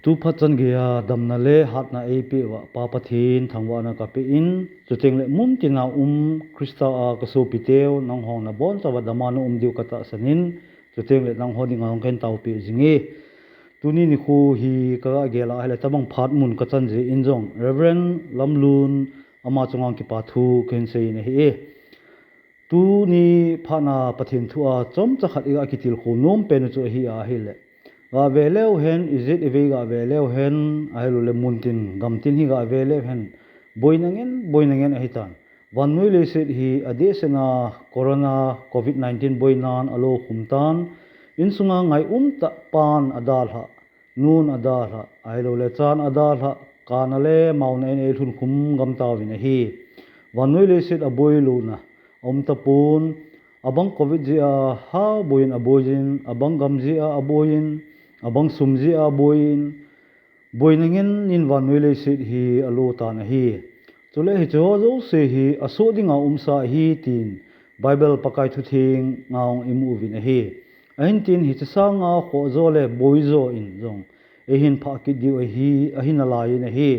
tu phatchan gya damna le hatna ap wa papathin thangwa na kape in chuteng le mum tina krista a kaso piteu nang hong na bon chawa damanu diu kata sanin chuteng le nang hodi ngong ken tau pi jingi tuni ni khu hi ka gela hele tabang phat mun ka chan je injong reverend lamlun ama chungang ki pathu ken sei ne hi tu ni phana pathin thua chom chakhat iga kitil khu nom pen chu hi a hile ga veleu hen izit evi ga veleu hen ailu le muntin gamtin hi ga veleu hen boinangen hitan vanui le set hi adesena corona covid 19 boinan alo khumtan insunga ngai ta pan adal ha nun adal ha ailu le chan adal ha kanale maun en e thun khum gam taw win hi vanui le set aboilu na tapun abang covid ji a ha boin abojin abang gamji a aboin abang sumji a boinangen in vanui le sit hi alo ta na hi chule hi cho zo se hi aso dinga umsa hi tin bible pakai thu thing ngaung imu vin hi ahin tin hi changa kho zo le boizo in jong ehin pha ki di hi ahin ala in hi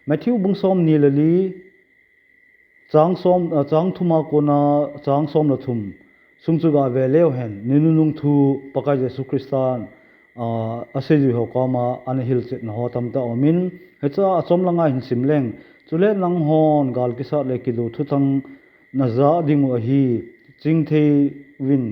matthew bungsom ni lali chang thuma kona chang som la thum sungchuga veleu hen ninunung thu pakai jesu kristan asedi ho kama anhil chet na ho tamta omin hecha achomlanga hin simleng chule nang hon gal kisa le kidu thuthang naza dingu hi chingthei win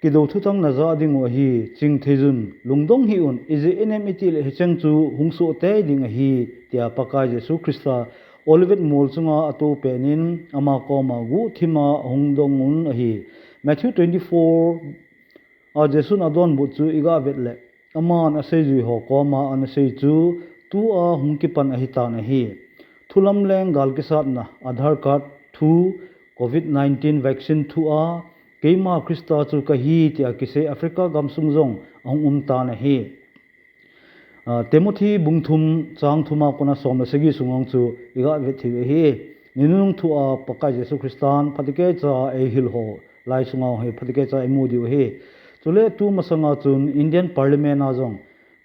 kidu thuthang naza dingu hi chingtheijun lungdong hi un ize enmity le hechang chu hungso te ding hi tia pakai jesu krista olivet mol chunga atu penin ama koma gu thima hungdong un hi matthew 24 jesun adon bu chu iga vetle aman asei ho koma an sei chu tu a hungki pan a hita na hi thulam leng gal ki sat na aadhar card thu covid 19 vaccine thu a keima krista chu ka hi tia ki se africa gamsung jong ang ta na hi Timothy bungthum chang thuma kona somna segi sungong chu iga vethi hi ninung thu a pakai jesu kristan phatike cha e hil ho lai sungong he phatike cha emu diu hi chule tu masanga chun indian parliament a jong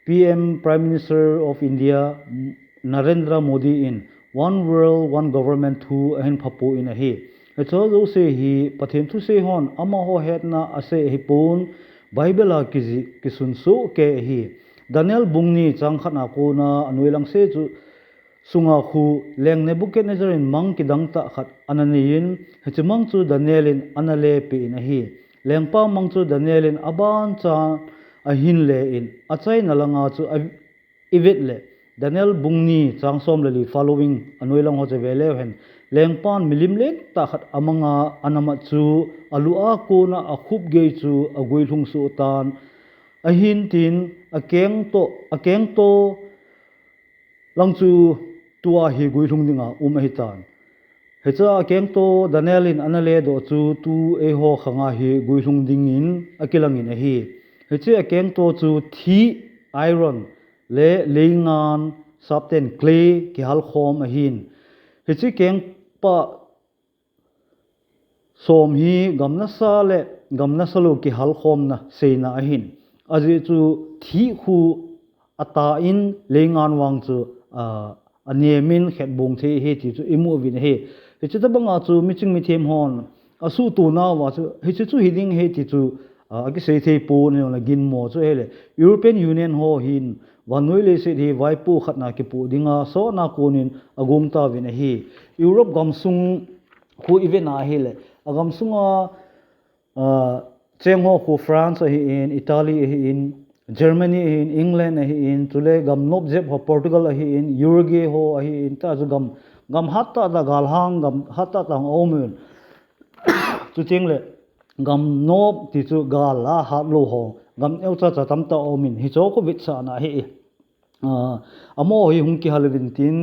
pm prime minister of india narendra modi in one world one government thu ahin phapu in a hi echo zo se hi pathen thu se hon ama ho het na ase hi pun bible a kisun so ke hi daniel bungni changkhana ko na anuilang se chu sunga khu leng nebuchadnezzar in mang kidang ta khat ananin hechimang chu daniel in anale pe in a hi lengpa mangchu daniel in aban cha ahin le in achai nalanga chu ivet le daniel bungni changsom leli following anuilang ho che vele hen lengpan milim le ta khat amanga anama chu alua ko na akhup ge chu agoi lung su tan ahin tin akeng to langchu tua hi goi lung dinga hitan hecha keng to daniel in anale do chu tu e ho khanga hi guilung ding in akilang in a hi heche keng to chu thi iron le leingan sapten clay ki hal khom a hin heche keng pa som hi gamna salo ki hal khom na seina a hin aji chu thi khu ata in leingan wang chu anemin khet bung the he ti chu imu vin he heche tabanga chu miching mi them hon asu tu na wa chu heche chu hiding he ti chu agi sei thei pu ne la gin mo chu hele european union ho hin wanoi le se hi vai pu khatna ki pu dinga so na konin agum ta vin hi europe gamsung khu event a hele agam sunga chengho khu france hi in italy hi in germany in england in tule gam nop jep ho portugal in uruguay ho in ta ju gam hatta da galhang gam hatta tang omen chu chengle gam nop ti chu gala hat lo ho gam eucha cha tam ta omin hi cho ko bit sa na hi amo hi hung ki halwin tin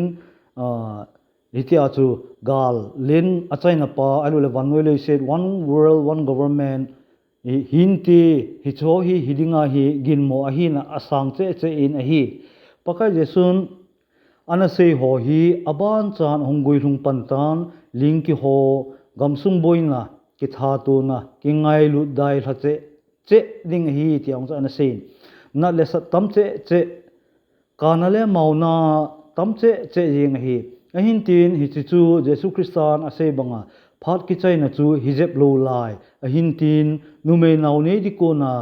hitia chu gal len achaina pa alu le vanoi le said one world one government hinti hi cho hi hidinga hi ginmo a hi na asang che in a hi pakai jesun anase ho hi aban chan hongoi lung pantan lingki ho gamsung boina ki tha tu na ki ngai lu dai tha che ding hi tiang cha na sein na le sa tam che kanale mauna tamche che yeng hi ahin tin hi chu Jesu Christan ase banga phat ki chaina chu hijep lo lai ahin tin nume nau nei di ko na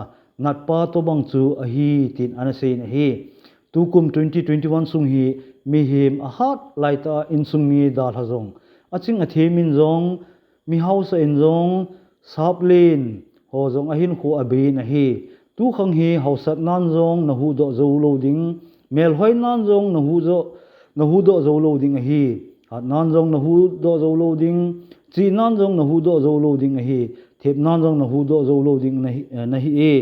nat pa to bang chu ahi tin anase na hi tukum 2021 sung hi mi him a hat laita in sung mi dal hazong aching a themin zong mi house in zong saplin ho zong ahin khu abi na hi tu khang hi hausat nan zong na hu do zo lo ding mel hoi nan zong na hu do zo lo ding hi hat nan zong na hu do zo lo ding chi nan zong na hu do zo lo ding hi thep nan zong na hu do zo lo ding na hi e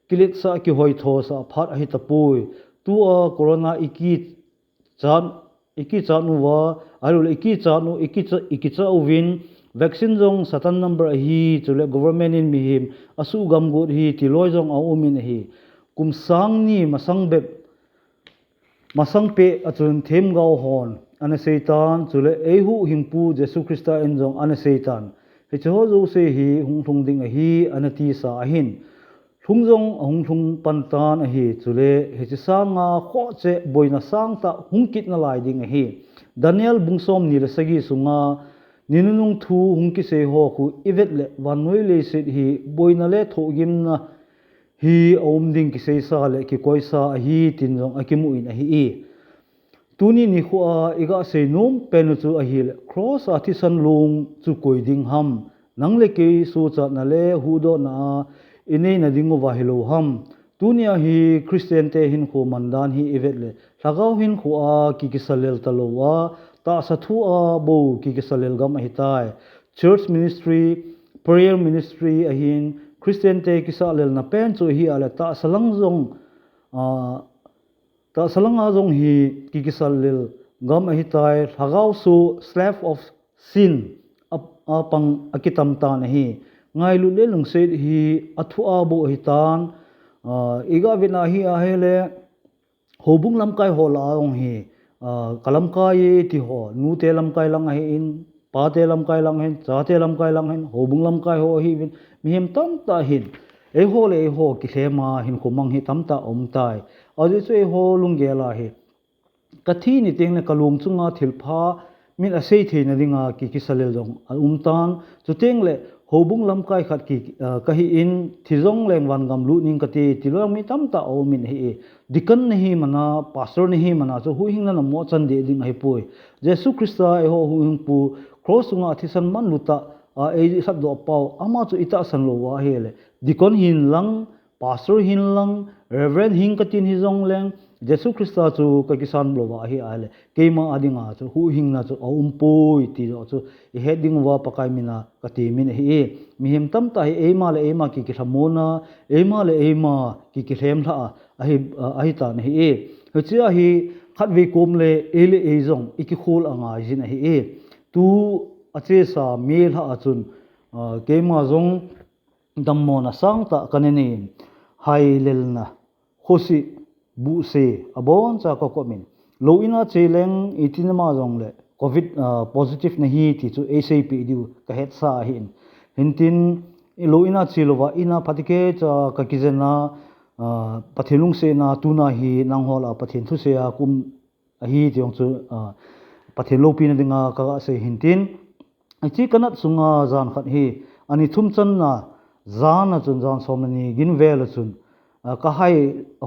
kilik sa ki hoi tho sa phat a hi tapui tu a corona iki chan nu wa arul iki chan nu iki cha uvin vaccine zong satan number hi chule government in mi him asu gam gut hi tiloi zong a umin hi kum sang ni masang pe achun them gao hon ana seitan chule ehu hingpu Jesu Christa en zong ana seitan he cho zo se hi hung thung ding a hi anati sa ahin thungjong ahung thung pantan a hi chule he chi sanga kho che boina sang ta hungkit na lai ding a hi Daniel bungsom ni le sagi sunga ninunung thu hungki se ho khu ivet le wanoi le sit hi boina le thogim na hi om ding ki se sa le ki koisa a hi tin jong akimu in a hi e tuni ni khu a iga se nom pen chu a hi le cross a thi san lung chu koi ding ham nang le ke su cha na le hu do na inei na dingo wa hello ham tunia hi Christian te hin khu mandan hi evet le lagaw hin khu a ki salel talowa ta sa thu a bo ki salel gam hi tai church ministry prayer ministry a hin Christian te ki salel na pen chu hi ala ta salang zong ta salang a zong hi ki salel gam hi tai lagaw su slave of sin apang akitam ta na hi ngai lu le lung se hi athu a bo hi tan iga vina hi a hele hobung lam kai ho la ong hi kalam kai ti ho nu te lam kai lang hi in pa te lam kai lang hen cha te lam kai lang hen hobung lam kai ho hi vin mi hem tam ta hin e ho le ho ki hlema hin khumang hi tam ta om tai aje chu e ho lung ge la hi kathi ni teng na kalung chunga thilpha min a sei theina ringa ki salel jong tan chu teng le hobung lam kai khat ki kahi in thizong leng wan gam lu ning kati tilong mi tam ta o min hi dikan nahi mana pastor nahi mana so hu hing na mo chan de ding hai poi Jesu Christa e ho hu hing pu cross nga thisan man luta e sab do pau ama chu ita san lo wa hele dikon hin lang pastor hin lang reverend hing katin hi zong leng Jesu Christa chu ka kisan lo wa hi ale keima adinga chu hu hing na chu poi ti chu e heading wa pakai mina kati min hi mi him tam ta hi ema le ema ki thamona ema le ema ki hem tha a hi ta hi he chia hi khat ve kom le ele e zong iki khol anga jin hi tu ache sa mel ha achun keima zong dammo na sang ta kanene hai lelna khosi bu se abon cha ko min lo ina cheleng itinama jong le covid positive nahi ti chu asap diu ka het sa hin hintin lo ina chilowa ina phatike cha ka kijena pathelung se na tuna hi nanghola pathen thu se a kum a hi tiong chu pathelo pin dinga ka se hintin chi kanat sunga zan khat hi ani thum chan na zana chun zan somani gin vel chun ka hai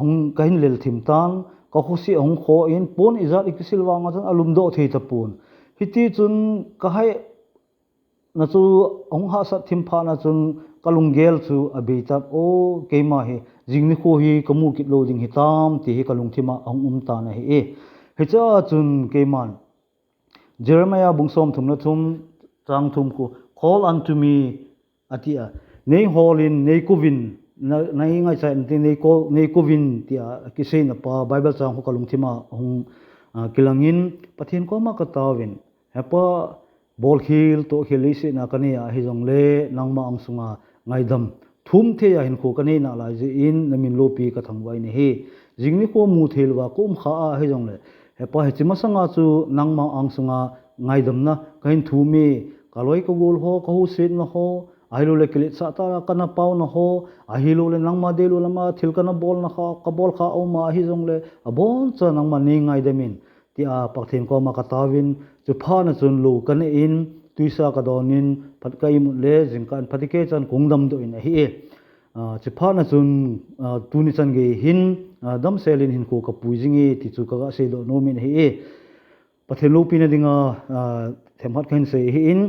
hong kain lel thim tan ka khusi hong kho in pon izat ikisil wanga chan alum do thei tapun hiti chun ka hai na chu hong ha sa thim pha na chun kalunggel chu abeita o keima he jingni kho hi kamu kit lo ding hitam ti hi kalung thima hong ta na he cha chun keiman Jeremiah bungsom thumna thum chang thum ko call unto me atia nei holin nei kovin nai ngai sai nei kovin tia kisei na pa bible chang ko kalung thima hong kilangin pathin ko ma ka tawin hepa bol khil to khili se na kania hi jong le nangma angsunga ngaidam thum the ya hin ko kani na la je in namin lopi ka thangwai ne he jingni ko mu thelwa kum kha a hi jong le hepa he chima sanga chu nangma angsunga ngaidam na kain thu me kaloi ko gol ho ko set na ho ahilu le kilit sa ta kana pau na ho ahilu le nang ma delu lama thil kana bol na kha ka bol kha o ma hi jong le abon cha nang ma ni ngai demin ti a pakthin ko ma ka tawin chu pha na chun lu kan in tuisa ka donin phat kai mu le jingkan phatike chan kungdam do in hi e chu pha na chun tuni chan ge hin dam selin hin ko ka puijingi ti chu ka se do no min hi e pathin lu pin dinga themhat khan se hi in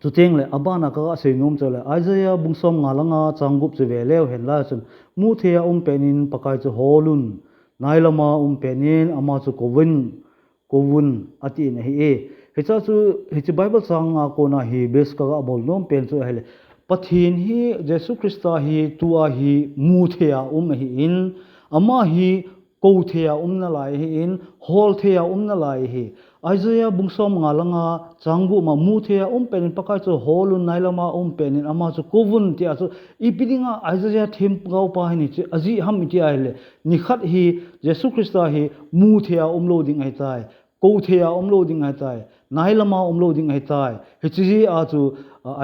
tuteng le abana ka se nom chole Isaiah bungsom ngalanga changup che velew hen la chun mu thea penin pakai chu holun nailama penin ama chu kovun ati na hi e hecha chu hechi bible sang a ko na hi bes ka bol nom pen chu hele pathin hi jesu christa hi tua hi mu thea hi in ama hi ko thea na lai hi in hol thea na lai hi Isaiah bungsom ngalanga changbu ma mu thea penin pakai chu holun nailama penin ama chu kovun ti a chu ipidinga Isaiah them gau pa hi ni chi aji ham ti a hele ni khat hi jesu christa hi mu thea lo ding ai tai ko thea lo ding ai tai nailama lo ding ai tai hichi a chu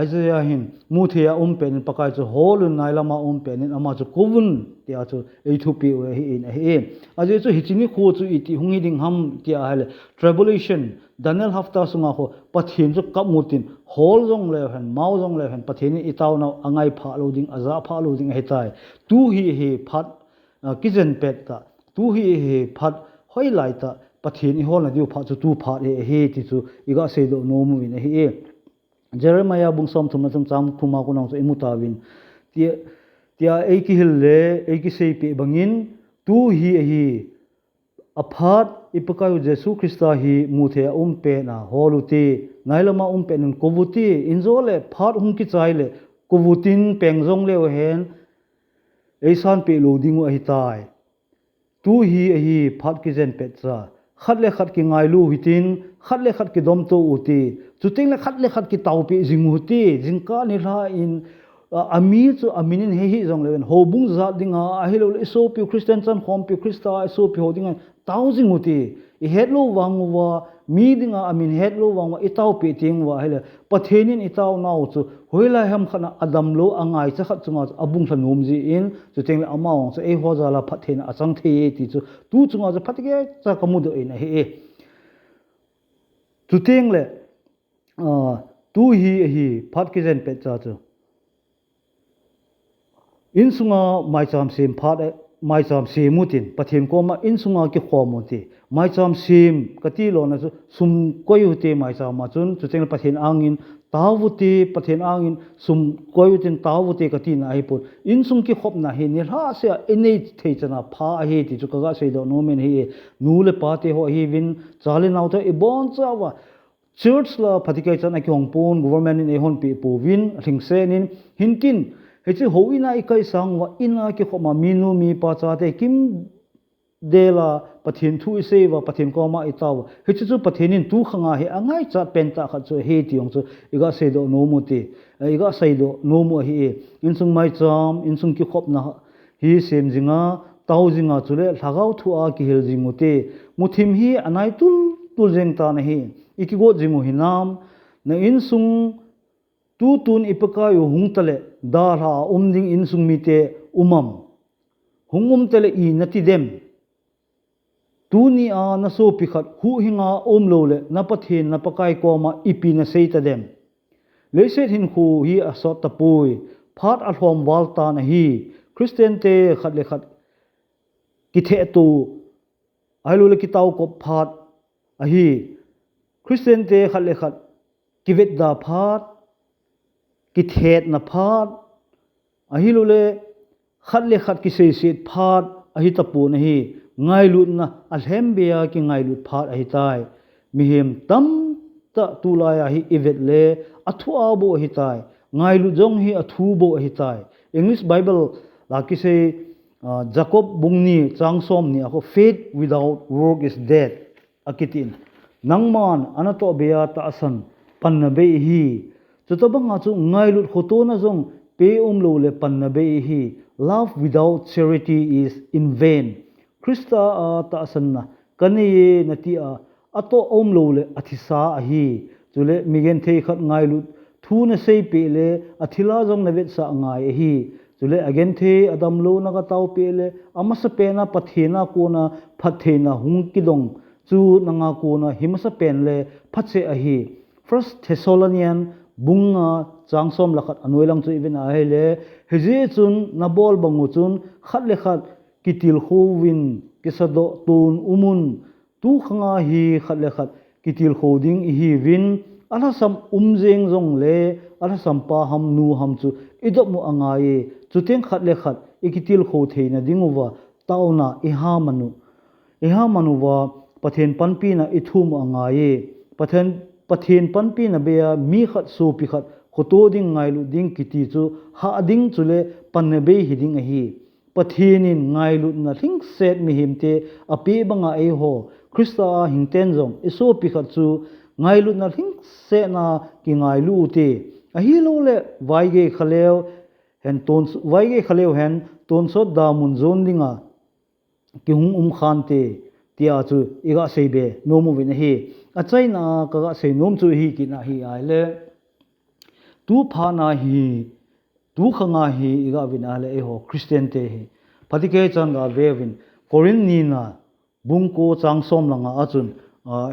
Isaiah hin mu thea penin pakai chu holun nailama penin ama chu kovun ti a chu ethupi hi in hi aje chu hichini kho chu iti hungi ding ham ti a hele tribulation Daniel hafta sunga ho pathin chu kamutin hol jong le han mau jong le han pathin itaw na angai pha lo ding aza pha lo ding he tai tu hi phat kijen pet ta tu hi phat hoi lai ta pathin i hol na diu pha chu tu pha he ti chu iga se do no mu in hi Jeremiah bungsom thumna cham thuma ko nang chu imutawin tia eiki hil le eiki sei pe bangin tu hi aphat ipakayu jesu christa hi muthe pe na holuti nailama pe nun kovuti inzole phat hungki chaile kovutin pengjong le hen eisan pe loading a hitai tu hi phat ki jen pe cha khatle khat ki ngailu hitin khatle khat ki dom to uti chuting le khat ki taupi jinghuti jingka ni la in ami chu aminin hi jong le ho bung za dinga ahilo so pi christian chan khom pi christa so pi hodinga tausing uti I hetlo wangwa mi dinga amin hetlo wangwa itaw pi tingwa hele pathenin itaw naw chu hoila ham khana adam lo angai cha khat chunga abung thanom ji in chu teng amawang chu e hozala phathen achang the ti chu tu chunga chu phatike cha kamudo in he chu teng le tu hi phat ki jen pe cha chu in sunga mai cham sim phat mai cham simutin pathen ko ma in sunga ki khomuti mai cham sim kati lo na sum koyute mai cham ma chun chucheng pathen angin tawuti pathen angin sum koyutin tawuti kati na ai put in sum ki khop na he ni ha se enei thei chana pha he ti chu ka se do no men he nu le pa te ho hi win chale nau ta e bon chawa church la phatike chana ki hongpon government in e hon pe po win thingsen in hinkin hechi hoina ikai sangwa ina ki khoma minu mi pa cha te kim dela pathin thu se wa pathin ko ma itaw hechi chu pathinin tu khanga he angai cha penta kha chu he tiong chu iga se do no mu ti iga sai do no mu hi insung mai cham insung ki khop na hi sem jinga taw jinga chule lhagau thu a ki hel jingu te muthim hi anai tul jeng ta na hi ikigo jimu hinam na insung tu tun ipakayu hungtale darha umding insung mite umam hungum tele I nati dem tu ni a na so pikhat hu hinga omlo le na pathin na pakai ko ma ipi na seita dem leset hin khu hi asot tapui phat athom walta na hi christian te khat le khat ki the tu ailu le kitaw ko phat a hi christian te khat le khat kivet da phat ki thet na phat ahi lule khat le khat ki sei sit phat ahi tapu na hi ngai lut na alhem bia ki ngai lut phat ahi tai mihem tam ta tulaya hi evet le athu abo ahi tai ngai lut jong hi athu bo ahi tai English Bible la ki sei Jacob bungni changsom ni ako faith without work is dead akitin nangman anato bia ta asan panna be hi chutabanga chu ngailut khotona jong pe lo le panna be hi love without charity is in vain Krista ta sanna kaniye natia ato lo le athisa hi chule migen thei khat ngailut thu na sei pe le athila jong na vet sa ngai hi chule again the adam lo na ka tau pe le amasa pe na pathena ko na phathena hung kidong chu nanga ko na himasa pen le phatse a hi first thessalonian bunga changsom lakhat anoilang chu even a hele heje chun na bol bangu chun khat le khat kitil khowin kisado tun umun tu khanga hi khat le khat kitil khoding hi win ala sam umjeng jong le ala sam pa ham nu ham chu idop mu angai chuteng khat le khat ikitil kho theina dinguwa tauna iha manuwa pathen panpi na ithum angai pathen panpi na beya mi khat so pi khat khoto ding ngailu ding kiti chu ha ding chule panne be hiding a hi pathenin ngailu na thing set mi himte ape banga ei ho krista hingten jong iso pi khat chu ngailu na thing se na ki ngailu te a hi lo le waige khaleu hen ton waige khaleu hen ton so da mun zon dinga ki hung khan te tia chu iga seibe nomu win hi a chaina ka ga sei nom chu hi ki na hi ai le tu pha na hi tu khanga hi iga win a le e ho christian te hi patike chan ga vewin korin ni na bungko changsom langa achun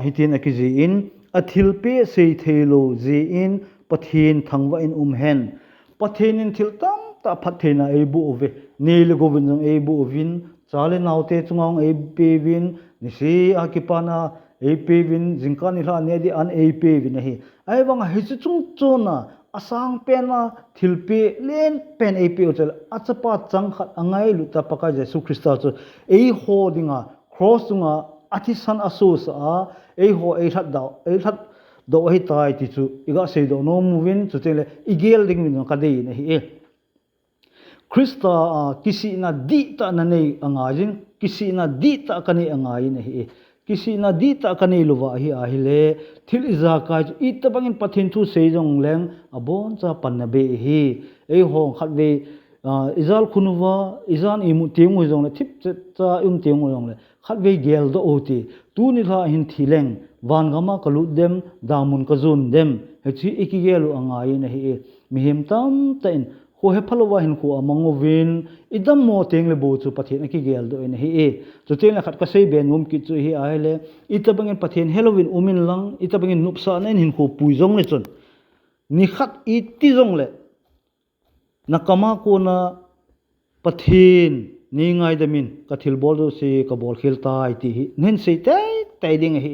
hitin akiji in athilpe sei thelo ji in pathin thangwa in hen pathin in thil tam ta phathena ebu ove nil govin jong ebu ovin chale naute chungong ep win nisi akipana ep win jingkan ila ne di an ep win hi ai bang hi chung chona asang pena thilpe len pen ep ochel achapa changkhat angai lu ta paka jesu christa chu ei ho dinga cross tunga athisan asus a ei ho ei that do hi tai ti chu iga sei do no movin chu tele igel ding min ka dei ne hi krista kisi na di ta na nei angajin kisi na di ta ka nei angai ne hi kisi na di ta ka nei luwa hi a hi le thil iza ka i ta bangin pathin thu sei jong leng abon cha pan na be hi ei ho khat ve izal khunuwa izan imu tiang ho jong le thip cha tiang ho jong le khat ve gel do oti tu ni la hin thileng van gama kalu dem damun ka zun dem hechi ikigelu angai ne hi mihim tam tain ho he phalowa hin ko amangovin idam mo tengle bo chu pathin ikigel do ne hi chu teng khat ka sei ben ngum ki chu hi aile itabangin pathin halloween umin lang itabangin nupsa nen hin ko puizong le chon ni khat i ti jong le nakama ko na pathin ni ngai damin ka thil bol do se ka bol khel tai ti hi nen sei tai ding hi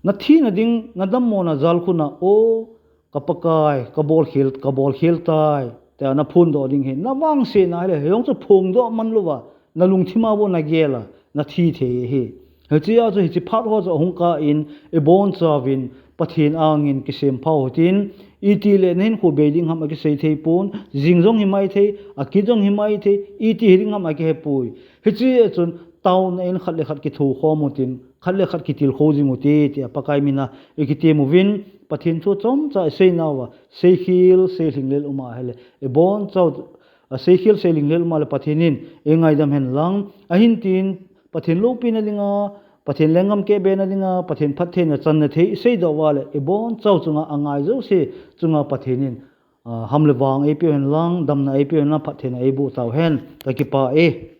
na thi na ding na dam mo na zal khuna o kapakai ka bol khel tai ta na phun do ding he na wang se na le yong chu phung do man luwa na lung thima bo na gela na thi the hi hechi a chu hi phat ho zo hung ka in e bon chawin pathin angin kisem phau tin iti le nen ko beiding ham ake sei thei pon jingjong himai thei akidong himai thei iti hiring ham ake hepui hechi chun town in khatle khat ki thu khomutin khatle khat ki til khojimuti ti apakai mina ekite movin pathin chu chom cha sei nawa sei khil sei linglel uma hele e bon chaw sei khil sei linglel uma le pathinin engai dam hen lang ahin tin pathin lo pin alinga pathin lengam ke be na dinga pathin phathe na chan na thei sei do wale e bon chaw chunga angai zo se chunga pathinin hamle wang e pe hen lang dam na e pe na phathe na e bu taw hen ta ki pa e